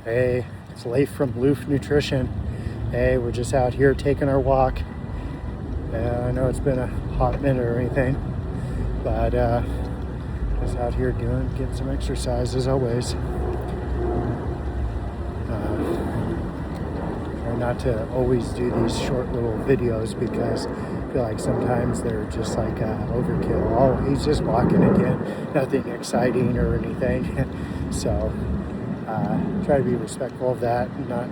Hey, it's Leif from Loof Nutrition. Hey, we're just out here taking our walk. I know it's been a hot minute or anything, but just out here getting some exercise as always. Try not to always do these short little videos because I feel like sometimes they're just like overkill. Oh, he's just walking again, nothing exciting or anything. So try to be respectful of that and not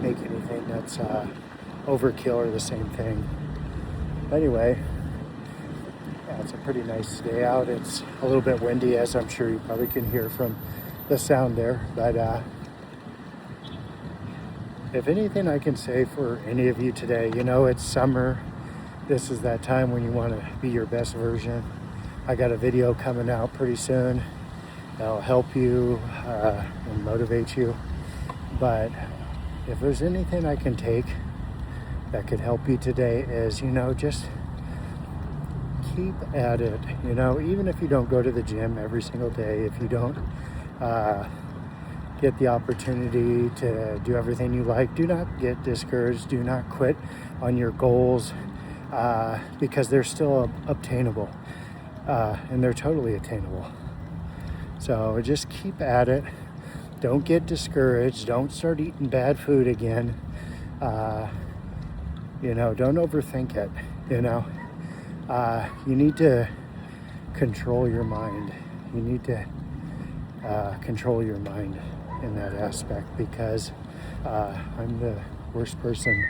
make anything that's overkill or the same thing. Anyway, yeah, it's a pretty nice day out. It's a little bit windy, as I'm sure you probably can hear from the sound there. But if anything I can say for any of you today, you know, it's summer. This is that time when you want to be your best version. I got a video coming out pretty soon that'll help you and motivate you. But if there's anything I can take that could help you today is, you know, just keep at it. You know, even if you don't go to the gym every single day, if you don't get the opportunity to do everything you like, do not get discouraged. Do not quit on your goals because they're still obtainable and they're totally attainable. So just keep at it. Don't get discouraged. Don't start eating bad food again. You know, don't overthink it. You know, you need to control your mind. You need to control your mind in that aspect because I'm the worst person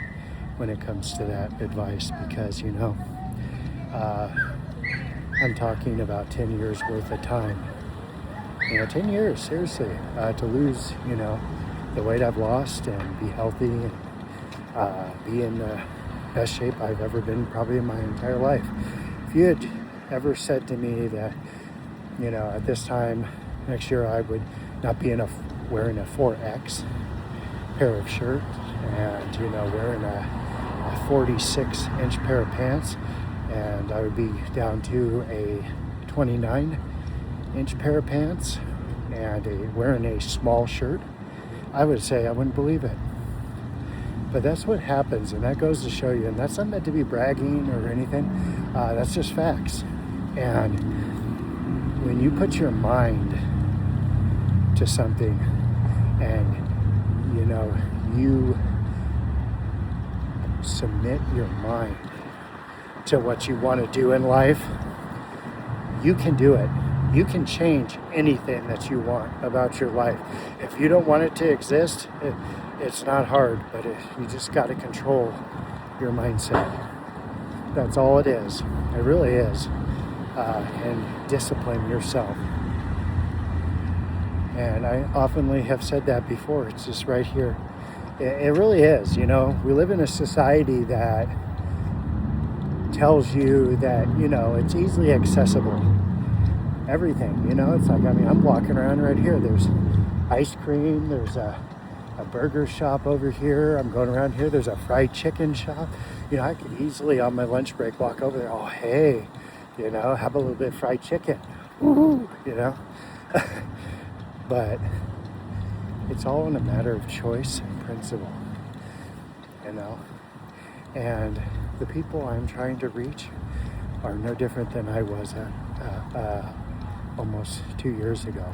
when it comes to that advice because, you know, I'm talking about 10 years worth of time. You know, 10 years, seriously, to lose, you know, the weight I've lost and be healthy and be in the best shape I've ever been probably in my entire life. If you had ever said to me that, you know, at this time next year I would not be wearing a 4X pair of shirts and, you know, wearing a 46-inch pair of pants, and I would be down to a 29-inch pair of pants and wearing a small shirt, I would say I wouldn't believe it. But that's what happens, and that goes to show you, and that's not meant to be bragging or anything, that's just facts. And when you put your mind to something and, you know, you submit your mind to what you want to do in life, you can do it. You can change anything that you want about your life. If you don't want it to exist, it's not hard, but you just got to control your mindset. That's all it is. It really is. And discipline yourself. And I oftenly have said that before. It's just right here. It really is. You know, we live in a society that tells you that, you know, it's easily accessible. Everything, you know, it's like, I mean, I'm walking around right here. There's ice cream. There's a burger shop over here. I'm going around here. There's a fried chicken shop. You know, I could easily on my lunch break walk over there. Oh, hey, you know, have a little bit of fried chicken. Woo-hoo, you know. But it's all in a matter of choice and principle, you know. And the people I'm trying to reach are no different than I was almost 2 years ago.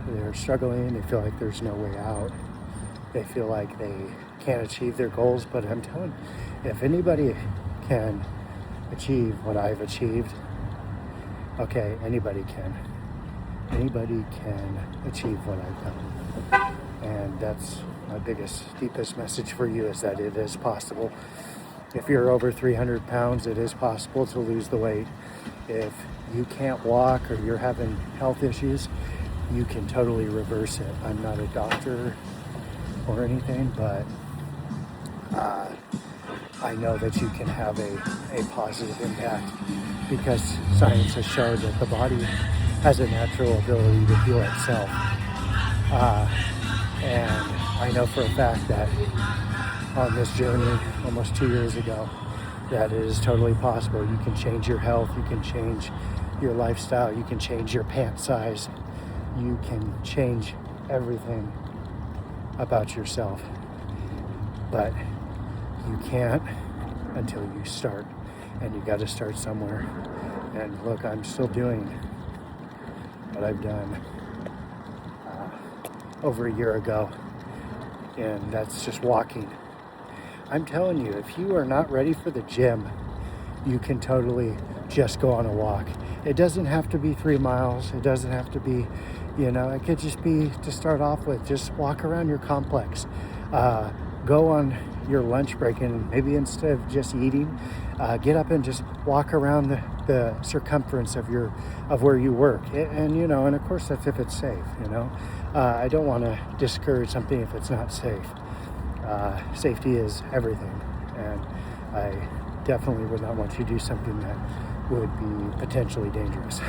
They're struggling. They feel like there's no way out. They feel like they can't achieve their goals. But I'm telling you, if anybody can achieve what I've achieved, okay, anybody can. Anybody can achieve what I've done. And that's my biggest, deepest message for you, is that it is possible. If you're over 300 pounds, it is possible to lose the weight. If you can't walk or you're having health issues, you can totally reverse it. I'm not a doctor or anything, but I know that you can have a positive impact because science has shown that the body has a natural ability to heal itself. And I know for a fact that on this journey almost 2 years ago, that it is totally possible. You can change your health, you can change your lifestyle, you can change your pant size, you can change everything about yourself, but you can't until you start, and you got to start somewhere. And look, I'm still doing what I've done over a year ago, and that's just walking. I'm telling you, if you are not ready for the gym, you can totally just go on a walk. It doesn't have to be 3 miles. It doesn't have to be, it could just be, to start off with, just walk around your complex. Go on your lunch break, and maybe instead of just eating, get up and just walk around the circumference of where you work. And of course that's if it's safe. I don't want to discourage something if it's not safe. Safety is everything, and I definitely would not want you to do something that would be potentially dangerous.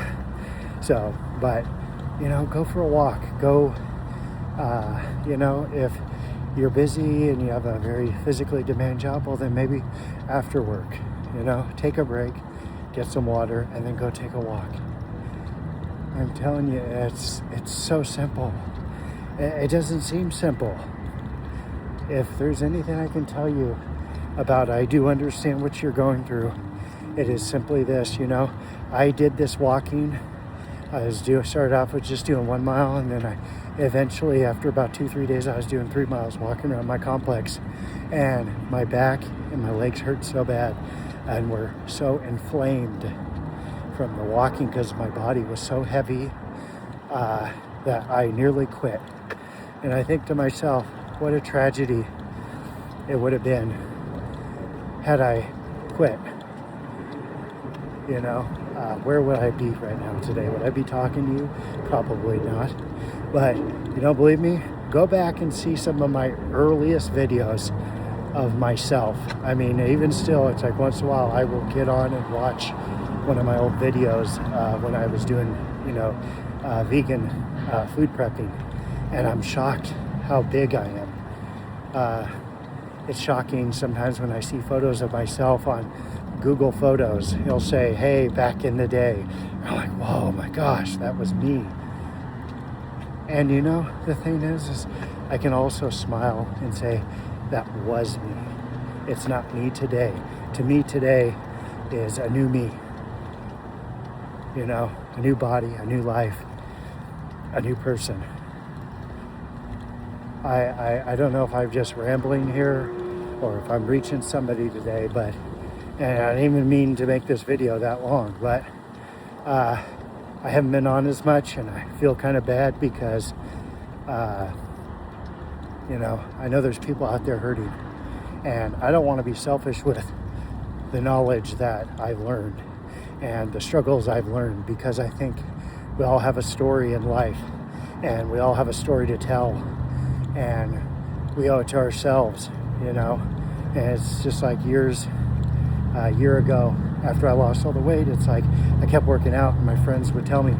So, but go for a walk. Go, if you're busy and you have a very physically demanding job, well then maybe after work, take a break, get some water, and then go take a walk. I'm telling you, it's so simple. It doesn't seem simple. If there's anything I can tell you about, I do understand what you're going through. It is simply this, I did this walking. I started off with just doing 1 mile, and then I eventually, after about 2-3 days, I was doing 3 miles walking around my complex, and my back and my legs hurt so bad and were so inflamed from the walking because my body was so heavy that I nearly quit. And I think to myself, what a tragedy it would have been had I quit. Where would I be right now today? Would I be talking to you? Probably not. But you don't believe me? Go back and see some of my earliest videos of myself. I mean, even still, it's like once in a while I will get on and watch one of my old videos when I was doing, vegan food prepping, and I'm shocked how big I am. It's shocking sometimes when I see photos of myself on Google Photos. He'll say, hey, back in the day. I'm like, whoa, my gosh, that was me. And the thing is I can also smile and say, that was me. It's not me today. To me today is a new me. A new body, a new life, a new person. I don't know if I'm just rambling here or if I'm reaching somebody today, and I didn't even mean to make this video that long, but I haven't been on as much, and I feel kind of bad because, I know there's people out there hurting, and I don't want to be selfish with the knowledge that I've learned and the struggles I've learned, because I think we all have a story in life, and we all have a story to tell, and we owe it to ourselves, and it's just like a year ago, after I lost all the weight, it's like I kept working out, and my friends would tell me,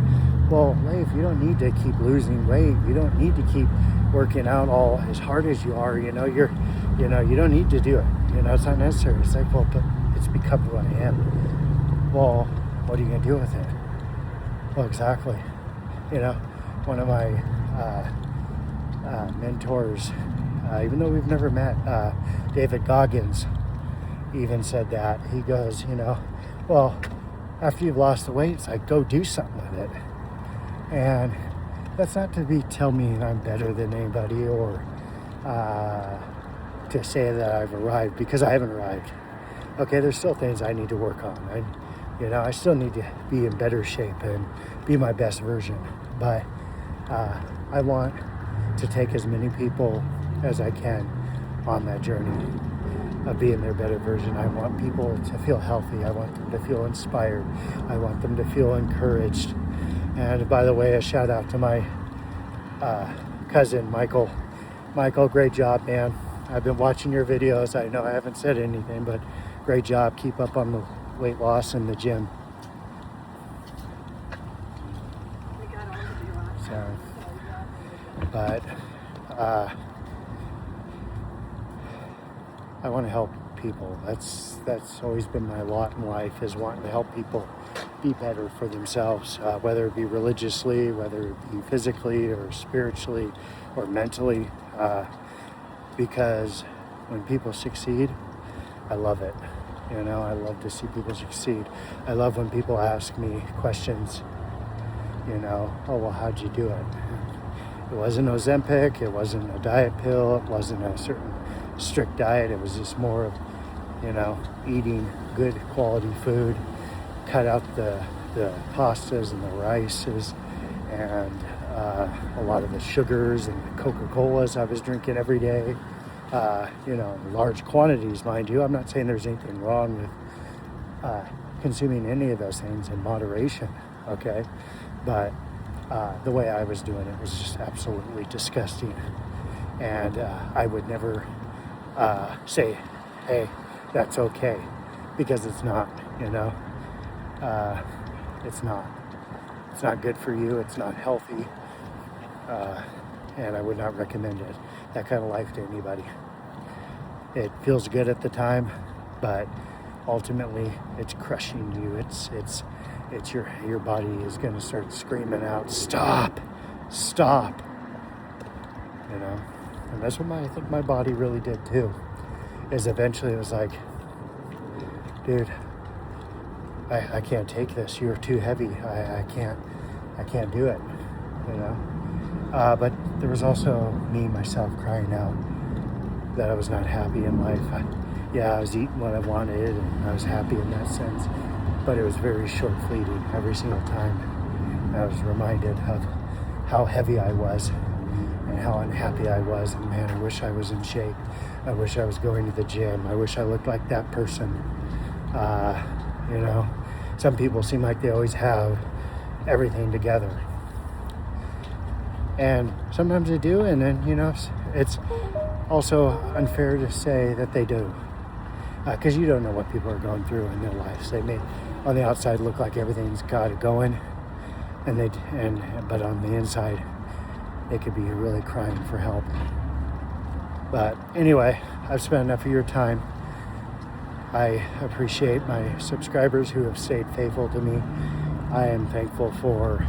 well, Leif, you don't need to keep losing weight. You don't need to keep working out all as hard as you are. You don't need to do it. It's not necessary. It's like, well, but it's become who I am. Well, what are you gonna do with it? Well, exactly. One of my mentors, even though we've never met, David Goggins, even said that. He goes, well, after you've lost the weight, it's like, go do something with it. And that's not to tell me I'm better than anybody, or to say that I've arrived, because I haven't arrived. Okay, there's still things I need to work on. I still need to be in better shape and be my best version. But I want to take as many people as I can on that journey of being their better version. I want people to feel healthy. I want them to feel inspired. I want them to feel encouraged. And by the way, a shout out to my cousin, Michael. Michael, great job, man. I've been watching your videos. I know I haven't said anything, but great job. Keep up on the weight loss in the gym. So, but I want to help people. That's always been my lot in life, is wanting to help people be better for themselves, whether it be religiously, whether it be physically or spiritually or mentally, because when people succeed, I love it. You know, I love to see people succeed. I love when people ask me questions, you know, oh, well, how'd you do it? It wasn't Ozempic, it wasn't a diet pill, it wasn't a certain strict diet. It was just more of, you know, eating good quality food, cut out the pastas and the rices and a lot of the sugars and the Coca-Colas I was drinking every day, you know, large quantities, mind you. I'm not saying there's anything wrong with consuming any of those things in moderation, okay? But the way I was doing it was just absolutely disgusting. And I would never say, hey, that's okay, because it's not, you know. It's not. It's not good for you. It's not healthy. And I would not recommend it, that kind of life, to anybody. It feels good at the time, but ultimately it's crushing you. It's your body is going to start screaming out, stop, you know. And that's what I think my body really did too, is eventually it was like, dude, I can't take this. You're too heavy. I can't do it, you know. But there was also me, myself, crying out that I was not happy in life. I was eating what I wanted and I was happy in that sense, but it was very short fleeting every single time. I was reminded of how heavy I was and how unhappy I was, and man, I wish I was in shape. I wish I was going to the gym. I wish I looked like that person. You know, some people seem like they always have everything together. And sometimes they do, and then, you know, it's also unfair to say that they do. Because you don't know what people are going through in their lives. They may, on the outside, look like everything's got it going, but on the inside, they could be really crying for help. But anyway, I've spent enough of your time. I appreciate my subscribers who have stayed faithful to me. I am thankful for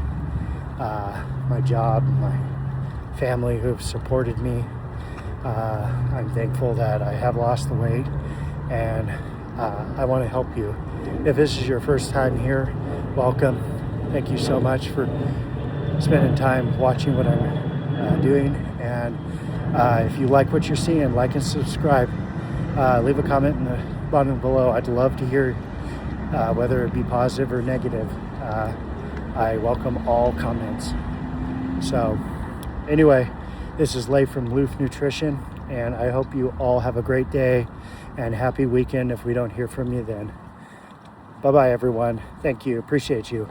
my job, my family who have supported me. I'm thankful that I have lost the weight, and I want to help you. If this is your first time here, welcome. Thank you so much for spending time watching what I'm doing. And if you like what you're seeing, like and subscribe. Leave a comment in the bottom below. I'd love to hear whether it be positive or negative. I welcome all comments. So anyway, this is Leif from Loof Nutrition, and I hope you all have a great day and happy weekend if we don't hear from you then. Bye-bye, everyone. Thank you. Appreciate you.